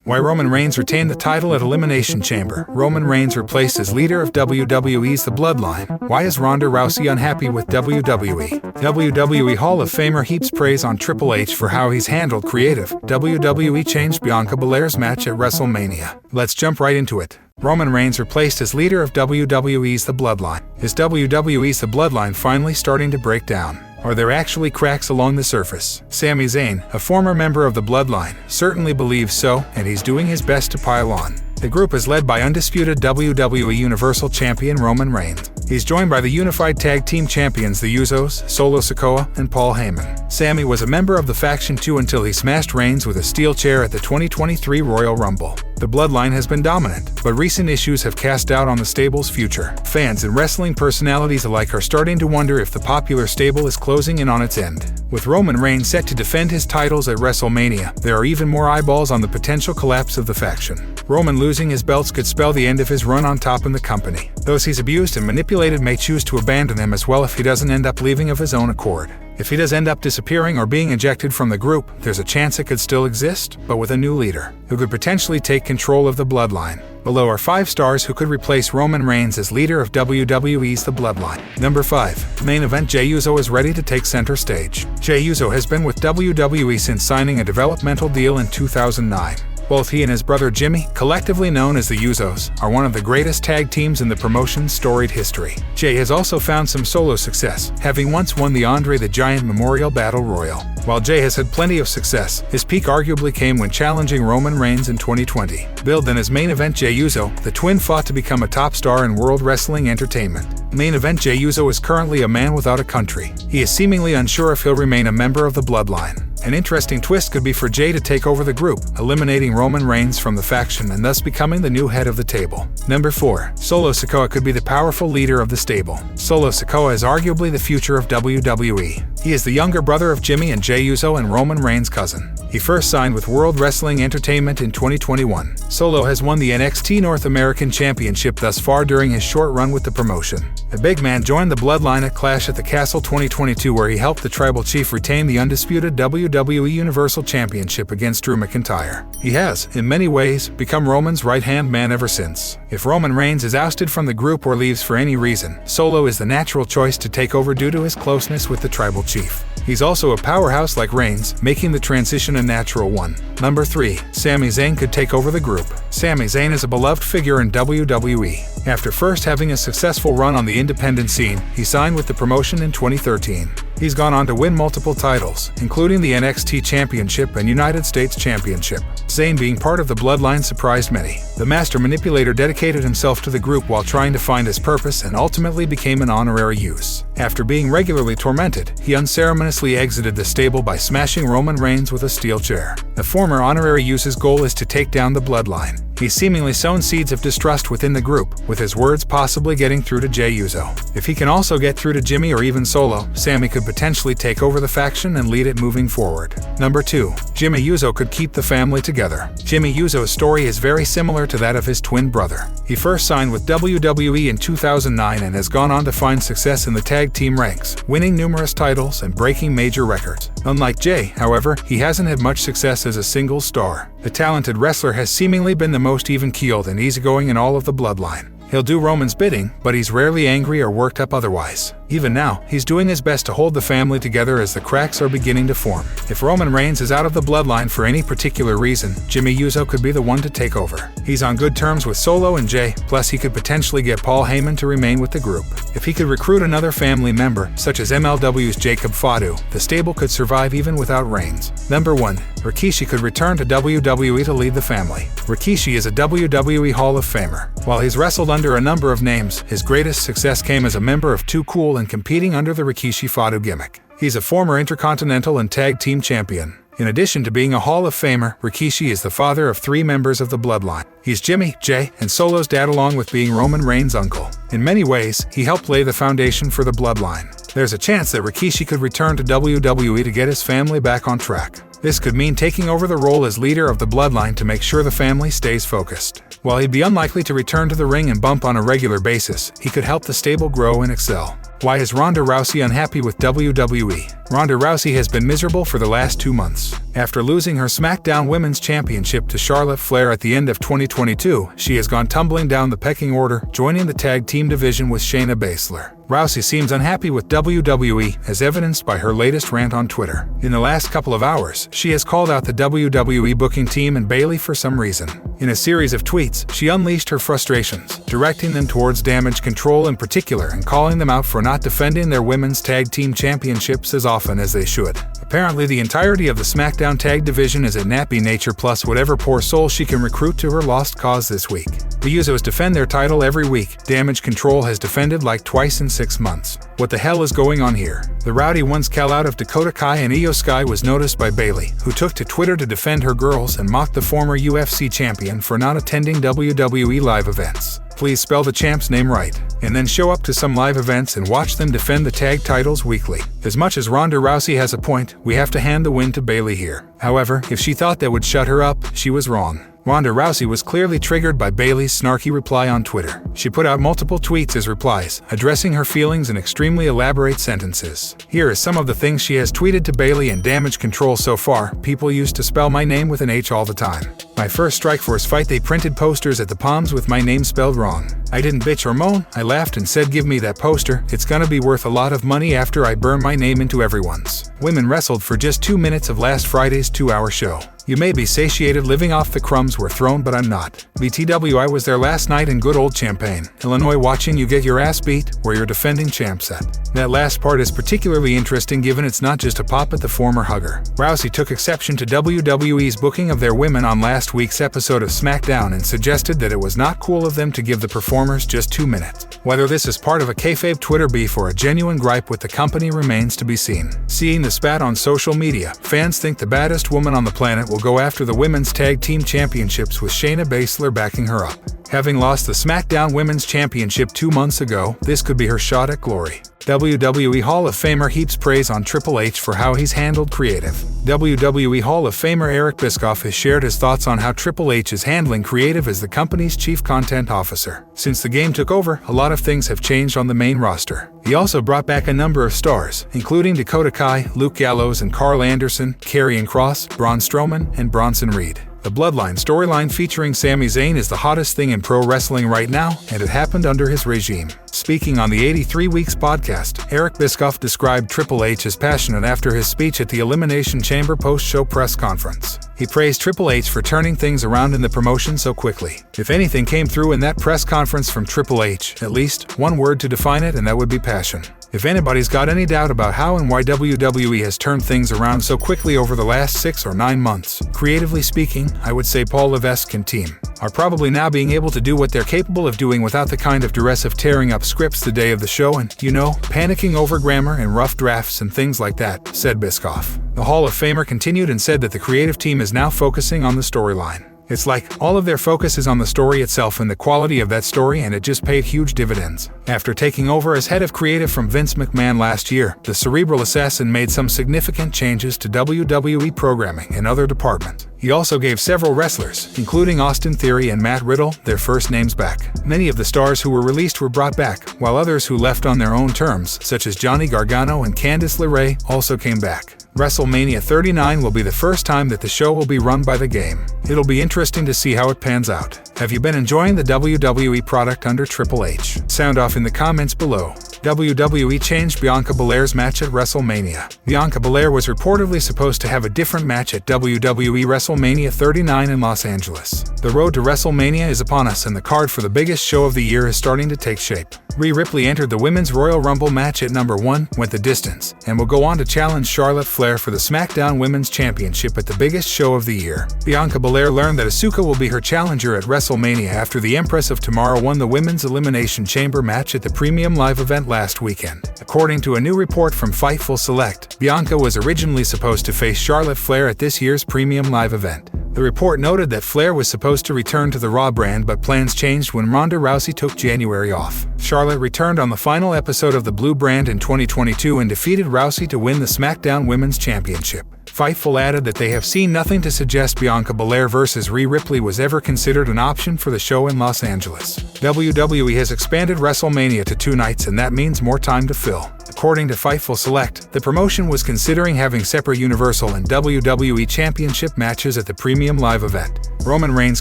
Why Roman Reigns retained the title at Elimination Chamber. Roman Reigns replaced as leader of WWE's The Bloodline. Why is Ronda Rousey unhappy with WWE? WWE Hall of Famer heaps praise on Triple H for how he's handled creative. WWE changed Bianca Belair's match at WrestleMania. Let's jump right into it. Roman Reigns replaced as leader of WWE's The Bloodline. Is WWE's The Bloodline finally starting to break down? Are there actually cracks along the surface? Sami Zayn, a former member of the Bloodline, certainly believes so, and he's doing his best to pile on. The group is led by undisputed WWE Universal Champion Roman Reigns. He's joined by the unified tag team champions the Usos, Solo Sikoa, and Paul Heyman. Sami was a member of the faction too until he smashed Reigns with a steel chair at the 2023 Royal Rumble. The Bloodline has been dominant, but recent issues have cast doubt on the stable's future. Fans and wrestling personalities alike are starting to wonder if the popular stable is closing in on its end. With Roman Reigns set to defend his titles at WrestleMania, there are even more eyeballs on the potential collapse of the faction. Roman losing his belts could spell the end of his run on top in the company. Those he's abused and manipulated may choose to abandon him as well if he doesn't end up leaving of his own accord. If he does end up disappearing or being ejected from the group, there's a chance it could still exist, but with a new leader, who could potentially take control of the Bloodline. Below are 5 stars who could replace Roman Reigns as leader of WWE's The Bloodline. Number 5. Main event. Jey Uso is ready to take center stage. Jey Uso has been with WWE since signing a developmental deal in 2009. Both he and his brother Jimmy, collectively known as the Usos, are one of the greatest tag teams in the promotion's storied history. Jey has also found some solo success, having once won the Andre the Giant Memorial Battle Royal. While Jey has had plenty of success, his peak arguably came when challenging Roman Reigns in 2020. Billed in his main event Jey Uso, the twin fought to become a top star in World Wrestling Entertainment. Main event. Jey Uso is currently a man without a country. He is seemingly unsure if he'll remain a member of the Bloodline. An interesting twist could be for Jey to take over the group, eliminating Roman Reigns from the faction and thus becoming the new head of the table. Number 4. Solo Sikoa could be the powerful leader of the stable. Solo Sikoa is arguably the future of WWE. He is the younger brother of Jimmy and Jey Uso and Roman Reigns' cousin. He first signed with World Wrestling Entertainment in 2021. Solo has won the NXT North American Championship thus far during his short run with the promotion. The big man joined the Bloodline at Clash at the Castle 2022 where he helped the Tribal Chief retain the undisputed WWE Universal Championship against Drew McIntyre. He has, in many ways, become Roman's right-hand man ever since. If Roman Reigns is ousted from the group or leaves for any reason, Solo is the natural choice to take over due to his closeness with the Tribal Chief. He's also a powerhouse like Reigns, making the transition a natural one. Number 3. Sami Zayn could take over the group. Sami Zayn is a beloved figure in WWE. After first having a successful run on the independent scene, he signed with the promotion in 2013. He's gone on to win multiple titles, including the NXT Championship and United States Championship. Zayn being part of the Bloodline surprised many. The master manipulator dedicated himself to the group while trying to find his purpose and ultimately became an honorary use. After being regularly tormented, he unceremoniously exited the stable by smashing Roman Reigns with a steel chair. The former honorary use's goal is to take down the Bloodline. He's seemingly sown seeds of distrust within the group, with his words possibly getting through to Jey Uso. If he can also get through to Jimmy or even Solo, Sami could potentially take over the faction and lead it moving forward. Number 2. Jimmy Uso could keep the family together. Jimmy Uso's story is very similar to that of his twin brother. He first signed with WWE in 2009 and has gone on to find success in the tag team ranks, winning numerous titles and breaking major records. Unlike Jey, however, he hasn't had much success as a single star. The talented wrestler has seemingly been the most even-keeled and easygoing in all of the Bloodline. He'll do Roman's bidding, but he's rarely angry or worked up otherwise. Even now, he's doing his best to hold the family together as the cracks are beginning to form. If Roman Reigns is out of the Bloodline for any particular reason, Jimmy Uso could be the one to take over. He's on good terms with Solo and Jey, plus he could potentially get Paul Heyman to remain with the group. If he could recruit another family member, such as MLW's Jacob Fatu, the stable could survive even without Reigns. Number 1. Rikishi could return to WWE to lead the family. Rikishi is a WWE Hall of Famer. While he's wrestled under a number of names, his greatest success came as a member of Too Cool and competing under the Rikishi Fatu gimmick. He's a former Intercontinental and Tag Team Champion. In addition to being a Hall of Famer, Rikishi is the father of 3 members of the Bloodline. He's Jimmy, Jey, and Solo's dad along with being Roman Reigns' uncle. In many ways, he helped lay the foundation for the Bloodline. There's a chance that Rikishi could return to WWE to get his family back on track. This could mean taking over the role as leader of the Bloodline to make sure the family stays focused. While he'd be unlikely to return to the ring and bump on a regular basis, he could help the stable grow and excel. Why is Ronda Rousey unhappy with WWE? Ronda Rousey has been miserable for the last 2 months. After losing her SmackDown Women's Championship to Charlotte Flair at the end of 2022, she has gone tumbling down the pecking order, joining the tag team division with Shayna Baszler. Rousey seems unhappy with WWE, as evidenced by her latest rant on Twitter. In the last couple of hours, she has called out the WWE booking team and Bayley for some reason. In a series of tweets, she unleashed her frustrations, directing them towards Damage Control in particular and calling them out for not defending their women's tag team championships as often as they should. Apparently, the entirety of the SmackDown tag division is at nappy nature plus whatever poor soul she can recruit to her lost cause this week. The Usos defend their title every week. Damage Control has defended like twice in 6 months. What the hell is going on here? The Rowdy Ones call out of Dakota Kai and Io Sky was noticed by Bayley, who took to Twitter to defend her girls and mocked the former UFC champion for not attending WWE live events. Please spell the champ's name right, and then show up to some live events and watch them defend the tag titles weekly. As much as Ronda Rousey has a point, we have to hand the win to Bayley here. However, if she thought that would shut her up, she was wrong. Ronda Rousey was clearly triggered by Bayley's snarky reply on Twitter. She put out multiple tweets as replies, addressing her feelings in extremely elaborate sentences. Here is some of the things she has tweeted to Bayley and Damage Control so far. People used to spell my name with an H all the time. My first Strikeforce fight, they printed posters at the Palms with my name spelled wrong. I didn't bitch or moan, I laughed and said give me that poster, it's gonna be worth a lot of money after I burn my name into everyone's. Women wrestled for just 2 minutes of last Friday's 2-hour show. You may be satiated living off the crumbs we're thrown, but I'm not. BTW, I was there last night in good old Champaign, Illinois, watching you get your ass beat where you're defending champs at. That last part is particularly interesting given it's not just a pop at the former hugger. Rousey took exception to WWE's booking of their women on last week's episode of SmackDown and suggested that it was not cool of them to give the performers just 2 minutes. Whether this is part of a kayfabe Twitter beef or a genuine gripe with the company remains to be seen. Seeing the spat on social media, fans think the baddest woman on the planet will go after the women's tag team championships with Shayna Baszler backing her up. Having lost the SmackDown Women's Championship 2 months ago, this could be her shot at glory. WWE Hall of Famer heaps praise on Triple H for how he's handled creative. WWE Hall of Famer Eric Bischoff has shared his thoughts on how Triple H is handling creative as the company's chief content officer. Since the game took over, a lot of things have changed on the main roster. He also brought back a number of stars, including Dakota Kai, Luke Gallows and Carl Anderson, Karrion Kross, Braun Strowman, and Bronson Reed. The Bloodline storyline featuring Sami Zayn is the hottest thing in pro wrestling right now, and it happened under his regime. Speaking on the 83 Weeks podcast, Eric Bischoff described Triple H as passionate after his speech at the Elimination Chamber post-show press conference. He praised Triple H for turning things around in the promotion so quickly. If anything came through in that press conference from Triple H, at least one word to define it, and that would be passion. If anybody's got any doubt about how and why WWE has turned things around so quickly over the last 6 or 9 months, creatively speaking, I would say Paul Levesque and team are probably now being able to do what they're capable of doing without the kind of duress of tearing up scripts the day of the show and, panicking over grammar and rough drafts and things like that, said Bischoff. The Hall of Famer continued and said that the creative team is now focusing on the storyline. It's like all of their focus is on the story itself and the quality of that story, and it just paid huge dividends. After taking over as head of creative from Vince McMahon last year, the cerebral assassin made some significant changes to WWE programming and other departments. He also gave several wrestlers, including Austin Theory and Matt Riddle, their first names back. Many of the stars who were released were brought back, while others who left on their own terms, such as Johnny Gargano and Candice LeRae, also came back. WrestleMania 39 will be the first time that the show will be run by the game. It'll be interesting to see how it pans out. Have you been enjoying the WWE product under Triple H? Sound off in the comments below. WWE changed Bianca Belair's match at WrestleMania. Bianca Belair was reportedly supposed to have a different match at WWE WrestleMania 39 in Los Angeles. The road to WrestleMania is upon us, and the card for the biggest show of the year is starting to take shape. Rhea Ripley entered the Women's Royal Rumble match at number 1, went the distance, and will go on to challenge Charlotte Flair for the SmackDown Women's Championship at the biggest show of the year. Bianca Belair learned that Asuka will be her challenger at WrestleMania after the Empress of Tomorrow won the Women's Elimination Chamber match at the Premium Live event last weekend. According to a new report from Fightful Select, Bianca was originally supposed to face Charlotte Flair at this year's Premium Live event. The report noted that Flair was supposed to return to the Raw brand, but plans changed when Ronda Rousey took January off. Charlotte returned on the final episode of the Blue brand in 2022 and defeated Rousey to win the SmackDown Women's Championship. Fightful added that they have seen nothing to suggest Bianca Belair vs. Rhea Ripley was ever considered an option for the show in Los Angeles. WWE has expanded WrestleMania to 2 nights, and that means more time to fill. According to Fightful Select, the promotion was considering having separate Universal and WWE Championship matches at the premium live event. Roman Reigns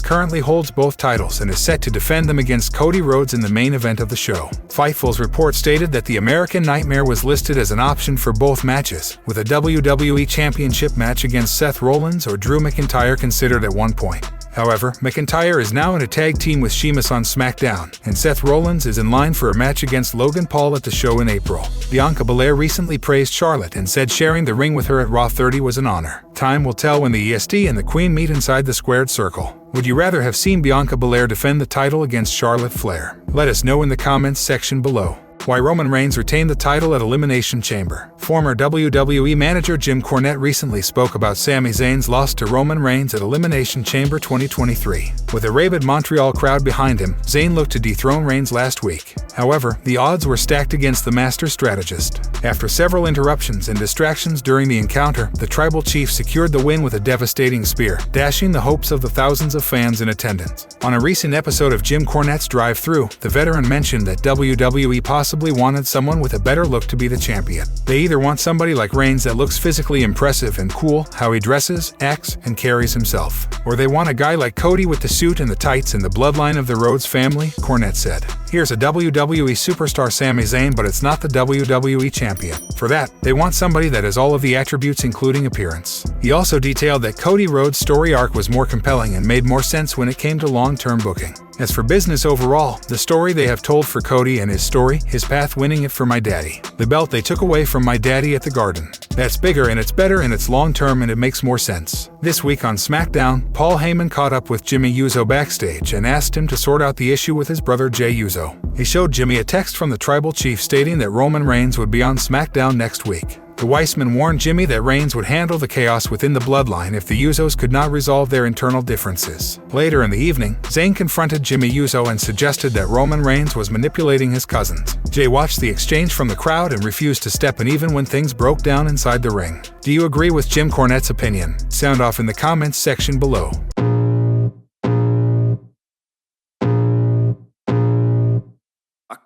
currently holds both titles and is set to defend them against Cody Rhodes in the main event of the show. Fightful's report stated that the American Nightmare was listed as an option for both matches, with a WWE Championship match against Seth Rollins or Drew McIntyre considered at one point. However, McIntyre is now in a tag team with Sheamus on SmackDown, and Seth Rollins is in line for a match against Logan Paul at the show in April. Bianca Belair recently praised Charlotte and said sharing the ring with her at Raw 30 was an honor. Time will tell when the EST and the Queen meet inside the squared circle. Would you rather have seen Bianca Belair defend the title against Charlotte Flair? Let us know in the comments section below. Why Roman Reigns retained the title at Elimination Chamber. Former WWE manager Jim Cornette recently spoke about Sami Zayn's loss to Roman Reigns at Elimination Chamber 2023. With a rabid Montreal crowd behind him, Zayn looked to dethrone Reigns last week. However, the odds were stacked against the master strategist. After several interruptions and distractions during the encounter, the Tribal Chief secured the win with a devastating spear, dashing the hopes of the thousands of fans in attendance. On a recent episode of Jim Cornette's Drive-Thru, the veteran mentioned that WWE possibly wanted someone with a better look to be the champion. They either want somebody like Reigns that looks physically impressive and cool, how he dresses, acts, and carries himself, or they want a guy like Cody with the suit and the tights and the bloodline of the Rhodes family, Cornette said. Here's a WWE superstar Sami Zayn, but it's not the WWE champion. For that, they want somebody that has all of the attributes including appearance. He also detailed that Cody Rhodes' story arc was more compelling and made more sense when it came to long-term booking. As for business overall, the story they have told for Cody and his story, his path winning it for my daddy. The belt they took away from my daddy at the Garden. That's bigger and it's better and it's long-term and it makes more sense. This week on SmackDown, Paul Heyman caught up with Jimmy Uso backstage and asked him to sort out the issue with his brother Jey Uso. He showed Jimmy a text from the Tribal Chief stating that Roman Reigns would be on SmackDown next week. The Weissman warned Jimmy that Reigns would handle the chaos within the bloodline if the Usos could not resolve their internal differences. Later in the evening, Zayn confronted Jimmy Uso and suggested that Roman Reigns was manipulating his cousins. Jey watched the exchange from the crowd and refused to step in even when things broke down inside the ring. Do you agree with Jim Cornette's opinion? Sound off in the comments section below.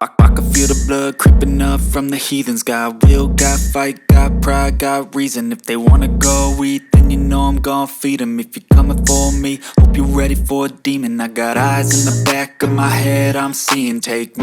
I can feel the blood creeping up from the heathens. Got will, got fight, got pride, got reason. If they wanna go eat, then you know I'm gon' feed them. If you're coming for me, hope you're ready for a demon. I got eyes in the back of my head, I'm seeing. Take me